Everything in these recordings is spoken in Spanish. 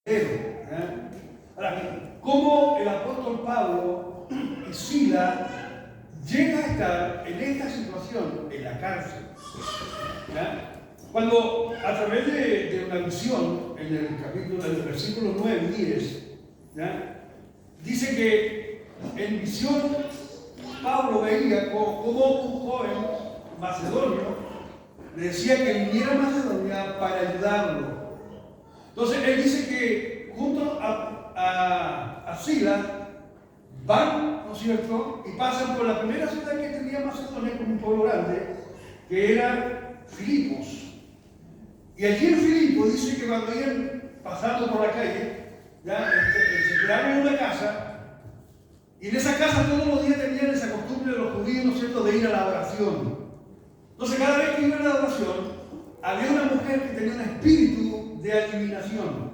¿eh? Ahora, ¿cómo el apóstol Pablo y Sila llega a estar en esta situación en la cárcel? ¿Ya? Cuando a través de una visión en el versículo 9 y 10, ¿ya? Dice que en visión Pablo veía como un joven macedonio le decía que viniera a Macedonia para ayudarlo. Entonces él dice que junto a Sila van, ¿no es cierto?, y pasan por la primera ciudad que tenía Macedonia como un pueblo grande, que era Filipos. Y allí en Filipos dice que cuando iban pasando por la calle, ya se quedaron en una casa, y en esa casa todos los días tenían esa costumbre de los judíos, ¿no es cierto?, de ir a la oración. Entonces cada vez que iban a la oración, había una mujer que tenía un espíritu de adivinación.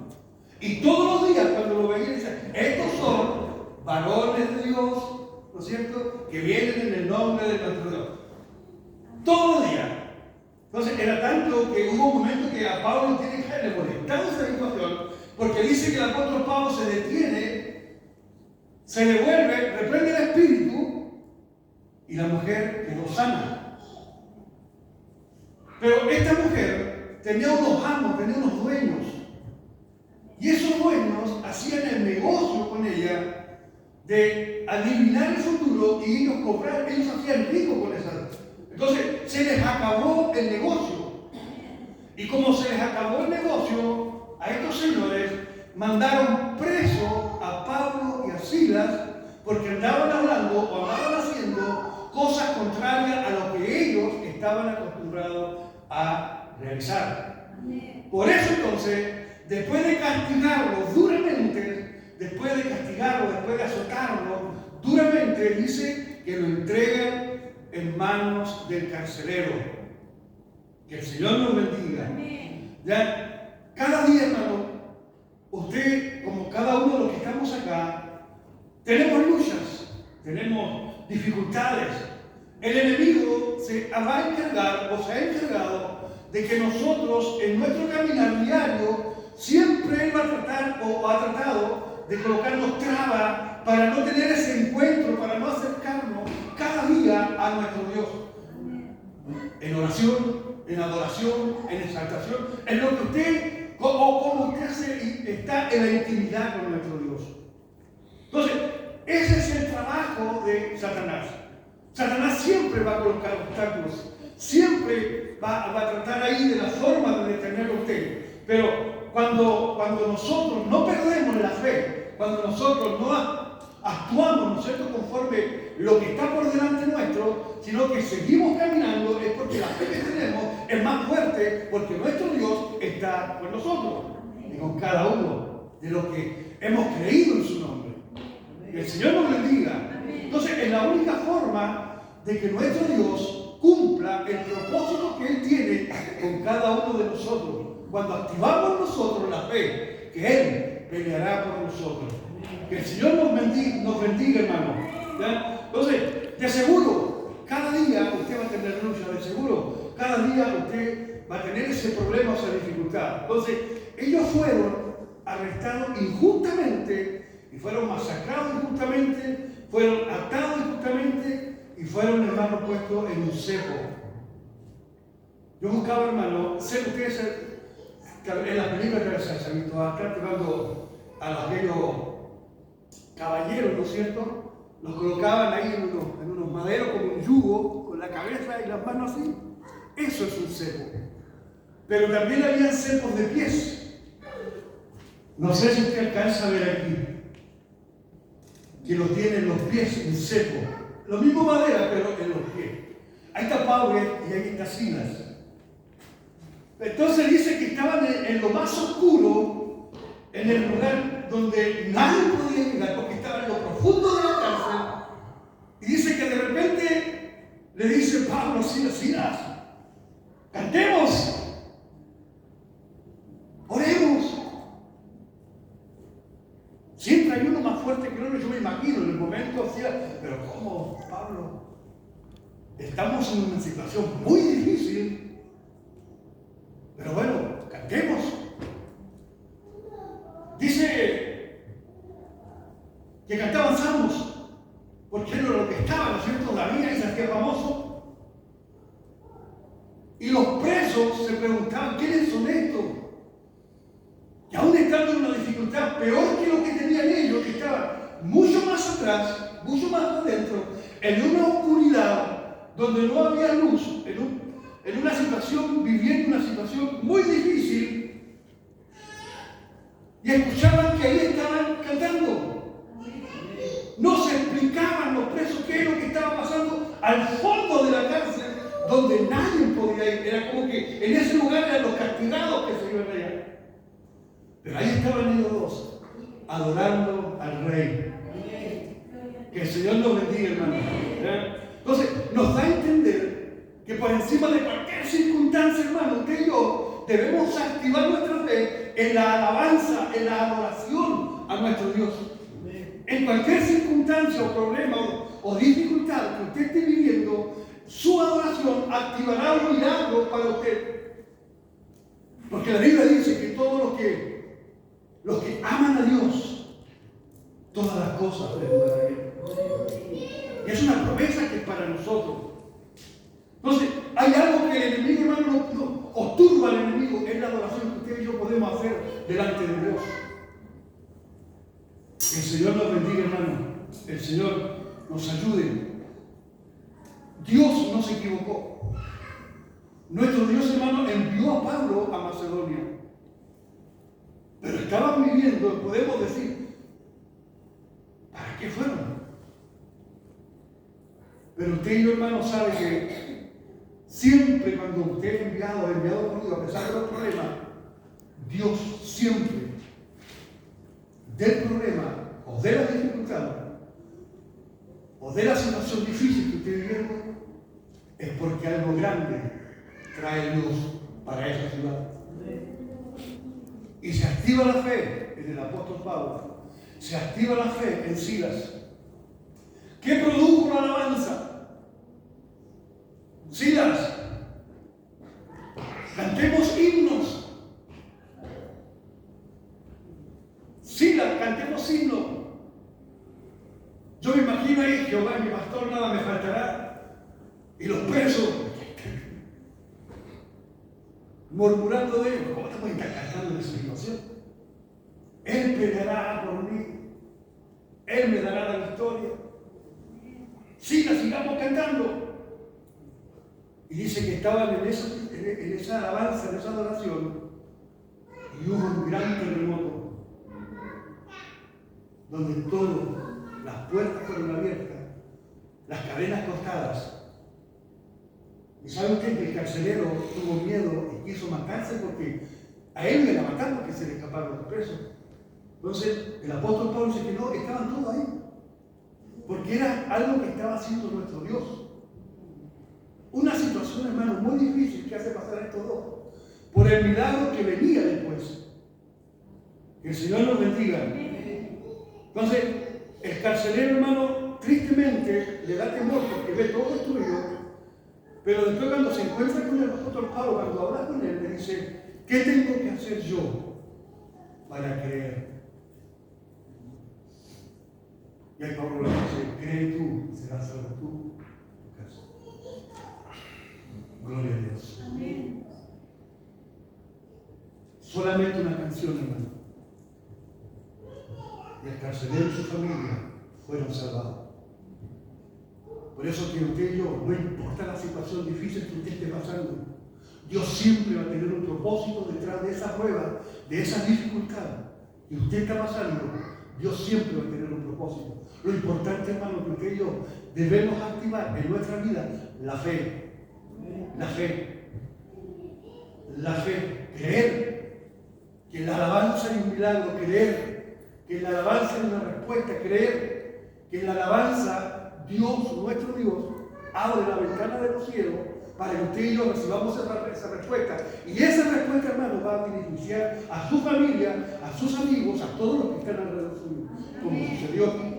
Y todos los días cuando lo veían, decían, estos son varones de Dios, ¿no es cierto?, que vienen en el nombre de nuestro Dios. Todos los días. Entonces era tanto que hubo un momento que a Pablo tiene que haberle molestado esta situación, porque dice que el apóstol Pablo se detiene, se devuelve, reprende el espíritu y la mujer quedó sana. Pero esta mujer tenía unos amos, tenía unos dueños, y esos dueños hacían el negocio con ella de adivinar el futuro y ellos hacían rico con esa. Entonces se les acabó el negocio. Y como se les acabó el negocio, a estos señores mandaron preso a Pablo y a Silas porque andaban hablando o andaban haciendo cosas contrarias a lo que ellos estaban acostumbrados a realizar. Por eso entonces, después de castigarlo duramente, después de azotarlo duramente, dice que lo entregan en manos del carcelero. Que el Señor nos bendiga. ¿Ya? Cada día, hermano, usted, como cada uno de los que estamos acá, tenemos luchas, tenemos dificultades. El enemigo se va a encargar o se ha encargado de que nosotros en nuestro caminar diario siempre él va a tratar o ha tratado de colocarnos trabas para no tener ese encuentro, para no acercarnos cada día a nuestro Dios. En oración, en adoración, en exaltación, en lo que usted, como usted está en la intimidad con nuestro Dios. Entonces, ese es el trabajo de Satanás. Satanás siempre va a colocar obstáculos, siempre va a tratar ahí de la forma de detenerlo a usted. Pero cuando nosotros no perdemos la fe, cuando nosotros no actuamos, ¿no es cierto?, conforme lo que está por delante nuestro, sino que seguimos caminando, es porque la fe que tenemos es más fuerte, porque nuestro Dios está con nosotros y con cada uno de los que hemos creído en su nombre. Que el Señor nos bendiga. Entonces, es la única forma de que nuestro Dios cumpla el propósito que Él tiene con cada uno de nosotros. Cuando activamos nosotros la fe, que Él peleará por nosotros. Que el Señor nos bendiga, hermano. ¿Ya? Entonces, de seguro, cada día usted va a tener lucha, de seguro, cada día usted va a tener ese problema o esa dificultad. Entonces, ellos fueron arrestados injustamente y fueron masacrados injustamente, fueron atados injustamente y fueron, hermano, puestos en un cepo. Yo buscaba, hermano, sé que ustedes en las películas que se han visto acá, cuando a aquellos caballeros, ¿no es cierto?, los colocaban ahí en unos maderos como un yugo, con la cabeza y las manos así. Eso es un cepo. Pero también había cepos de pies. No sé si usted alcanza a ver aquí, que lo tienen los pies en cepo. Lo mismo madera, pero en los pies. Ahí está Pablo y ahí está Silas. Entonces dice que estaban en lo más oscuro, en el lugar donde nadie podía llegar, porque estaban en lo profundo de la cárcel. Y dice que de repente le dice Pablo, Silas, cantemos, oremos. Siempre hay uno más fuerte que otro, yo me imagino en el momento decía, pero ¿cómo, Pablo? Estamos en una situación muy difícil, pero bueno, cantemos. Dice que cantaban salmos, porque era lo que estaba, ¿no es cierto? David y se hacía famoso. Y los presos se preguntaban, ¿quiénes son estos? Y aún estando en una dificultad peor que lo que tenían ellos, que estaban mucho más atrás, mucho más adentro, en una oscuridad donde no había luz, en una situación, viviendo una situación muy difícil, y escuchaban que ahí estaban cantando. No se explicaban los presos qué es lo que estaba pasando al fondo de la cárcel, donde nadie podía ir. Era como que en ese lugar eran los castigados que se iban allá. Pero ahí estaban ellos dos, adorando al Rey. Que el Señor nos bendiga, hermano. Entonces, nos da a entender que por encima de cualquier circunstancia, hermano, usted y yo debemos activar nuestra fe en la alabanza, en la adoración a nuestro Dios. En cualquier circunstancia o problema o dificultad que usted esté viviendo, su adoración activará un milagro para usted. Porque la Biblia dice que todos los que aman a Dios, todas las cosas les ayudan a Él. Y es una promesa que es para nosotros. Entonces, hay algo que el enemigo, hermano, o turba al enemigo, es la adoración que usted y yo podemos hacer delante de Dios. Que el Señor nos bendiga, hermano. El Señor nos ayude. Dios no se equivocó. Nuestro Dios, hermano, envió a Pablo a Macedonia. Pero estaban viviendo, podemos decir, ¿para qué fueron? Pero usted y yo, hermano, sabe que siempre cuando usted es enviado por Dios, a pesar de los problemas, Dios siempre del problema o de la dificultad o de la situación difícil que usted vive, es porque algo grande trae luz para esa ciudad. Y se activa la fe en el apóstol Pablo, se activa la fe en Silas. ¿Qué produjo la alabanza? Silas, cantemos himnos. Silas, cantemos himnos. Yo me imagino ahí, Jehová, mi pastor, nada me faltará. Y los presos murmurando de ellos. ¿Cómo te pueden estar cantando en esa situación? Él peleará por mí. Él me dará la victoria. Sigamos cantando. Y dice que estaban en esa alabanza, en esa adoración, y hubo un gran terremoto, donde todas las puertas fueron abiertas, las cadenas cortadas. ¿Y sabe usted que el carcelero tuvo miedo y quiso matarse porque a él le iban a matar porque se le escaparon los presos? Entonces el apóstol Pablo dice que no, estaban todos ahí, porque era algo que estaba haciendo nuestro Dios. Una situación, hermano, muy difícil que hace pasar a estos dos, por el milagro que venía después. Que el Señor nos bendiga. Entonces, el carcelero, hermano, tristemente le da temor porque ve todo destruido, pero después cuando se encuentra con el apóstol Pablo, cuando habla con él, le dice, ¿qué tengo que hacer yo para creer? Y ahí Pablo le dice, cree tú, serás salvo tú. Gloria a Dios. Amén. Solamente una canción, hermano. Y el carcelero y su familia fueron salvados. Por eso que usted y yo, no importa la situación difícil que usted esté pasando, Dios siempre va a tener un propósito detrás de esa prueba, de esa dificultad que usted está pasando. Dios siempre va a tener un propósito. Lo importante, hermano, que usted y yo debemos activar en nuestra vida la fe. La fe, creer que en la alabanza hay un milagro, creer que en la alabanza hay una respuesta, creer que en la alabanza Dios, nuestro Dios, abre la ventana de los cielos para que usted y yo recibamos esa respuesta. Y esa respuesta, hermano, va a beneficiar a su familia, a sus amigos, a todos los que están alrededor suyo, como sucedió aquí.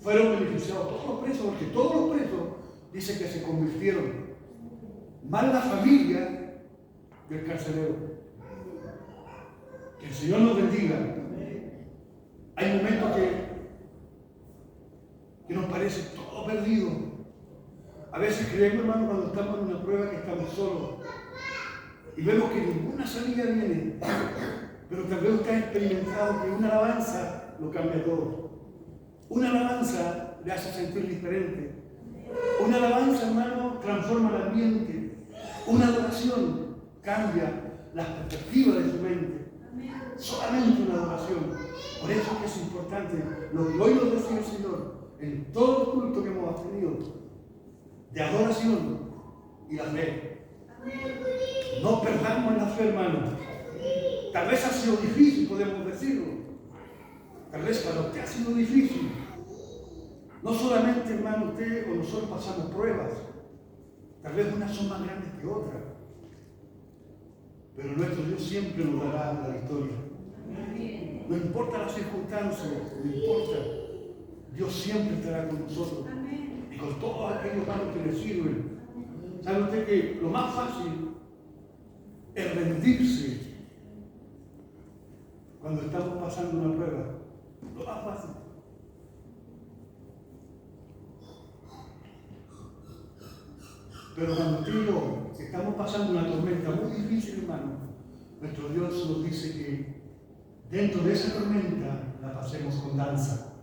Fueron beneficiados todos los presos, porque todos los presos dicen que se convirtieron. Más la familia del carcelero. Que el Señor nos bendiga. Hay momentos que nos parece todo perdido. A veces creemos, hermano, cuando estamos en una prueba que estamos solos y vemos que ninguna salida viene. Pero tal vez usted ha experimentado que una alabanza lo cambia todo. Una alabanza le hace sentir diferente. Una alabanza, hermano, transforma el ambiente. Una adoración cambia las perspectivas de su mente. Solamente una adoración. Por eso es que es importante lo que hoy nos decía el Señor en todo el culto que hemos tenido de adoración y la fe. No perdamos la fe, hermano. Tal vez ha sido difícil, podemos decirlo. Tal vez para usted ha sido difícil. No solamente, hermano, usted o nosotros pasamos pruebas. Tal vez unas son más grandes que otras. Pero nuestro Dios siempre nos dará la victoria. No importa las circunstancias, no importa. Dios siempre estará con nosotros. Y con todos aquellos hermanos que le sirven. ¿Sabe usted que lo más fácil es rendirse cuando estamos pasando una prueba? Lo más fácil. Pero cuando usted y yo estamos pasando una tormenta muy difícil, hermano, nuestro Dios nos dice que dentro de esa tormenta la pasemos con danza,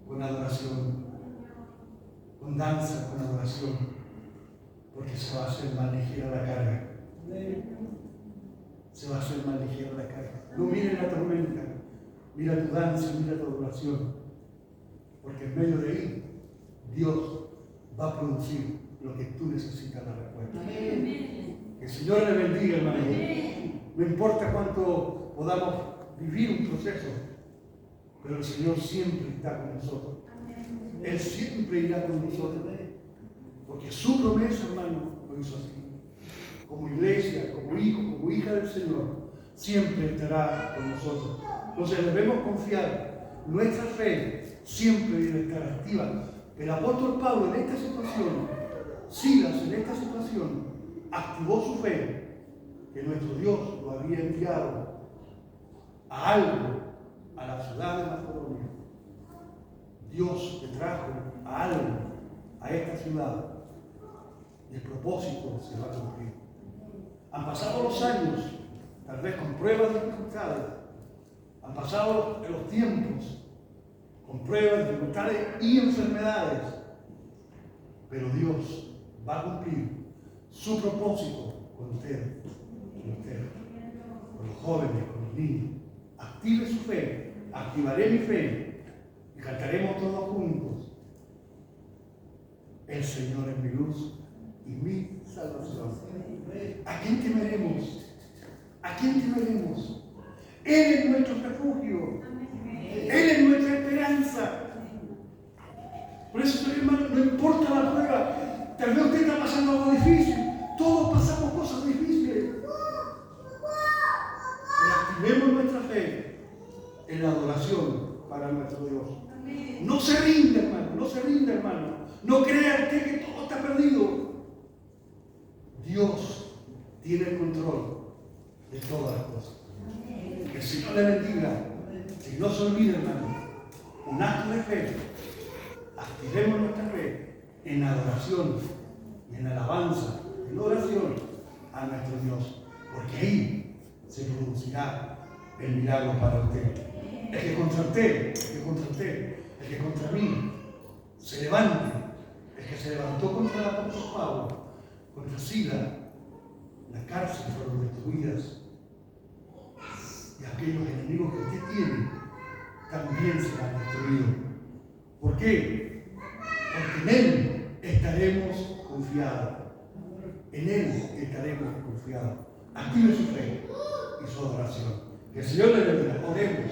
con adoración, con danza, con adoración, porque se va a hacer más ligera la carga. Se va a hacer más ligera la carga. No mire la tormenta, mira tu danza, mira tu adoración, porque en medio de ahí Dios va a producir lo que tú necesitas la respuesta. Que el Señor le bendiga, hermano. No importa cuánto podamos vivir un proceso, pero el Señor siempre está con nosotros. Él siempre irá con nosotros. Porque su promesa, hermano, lo hizo así. Como iglesia, como hijo, como hija del Señor, siempre estará con nosotros. Entonces debemos confiar. Nuestra fe siempre debe estar activa. El apóstol Pablo en esta situación, Silas en esta situación, activó su fe, que nuestro Dios lo había enviado a algo, a la ciudad de Macedonia. Dios le trajo a algo, a esta ciudad, y el propósito se va a cumplir. Han pasado los años, tal vez con pruebas y dificultades, han pasado los tiempos, con pruebas, dificultades y enfermedades, pero Dios va a cumplir su propósito con usted, con los jóvenes, con los niños. Active su fe, activaré mi fe y cantaremos todos juntos. El Señor es mi luz y mi salvación. ¿A quién temeremos? ¿A quién temeremos? Él es nuestro refugio. Él es nuestra esperanza. Por eso, hermano, no importa la prueba. Tal vez usted está pasando algo difícil. Todos pasamos cosas difíciles. Pero activemos nuestra fe en la adoración para nuestro Dios. No se rinda, hermano. No se rinda, hermano. No crea usted que todo está perdido. Dios tiene el control de todas las cosas. Que el Señor le bendiga. Si no se olvide, hermano, un acto de fe. Activemos nuestra fe en adoración y en alabanza, en oración a nuestro Dios, porque ahí se producirá el milagro para usted. El que contra mí se levante, el que se levantó contra el apóstol Pablo, contra Silas, las cárceles fueron destruidas y aquellos enemigos que usted tiene también serán destruidos. ¿Por qué? Porque en Él estaremos confiados. En Él estaremos confiados. Active su fe y su adoración. Que el Señor le bendiga. Oremos.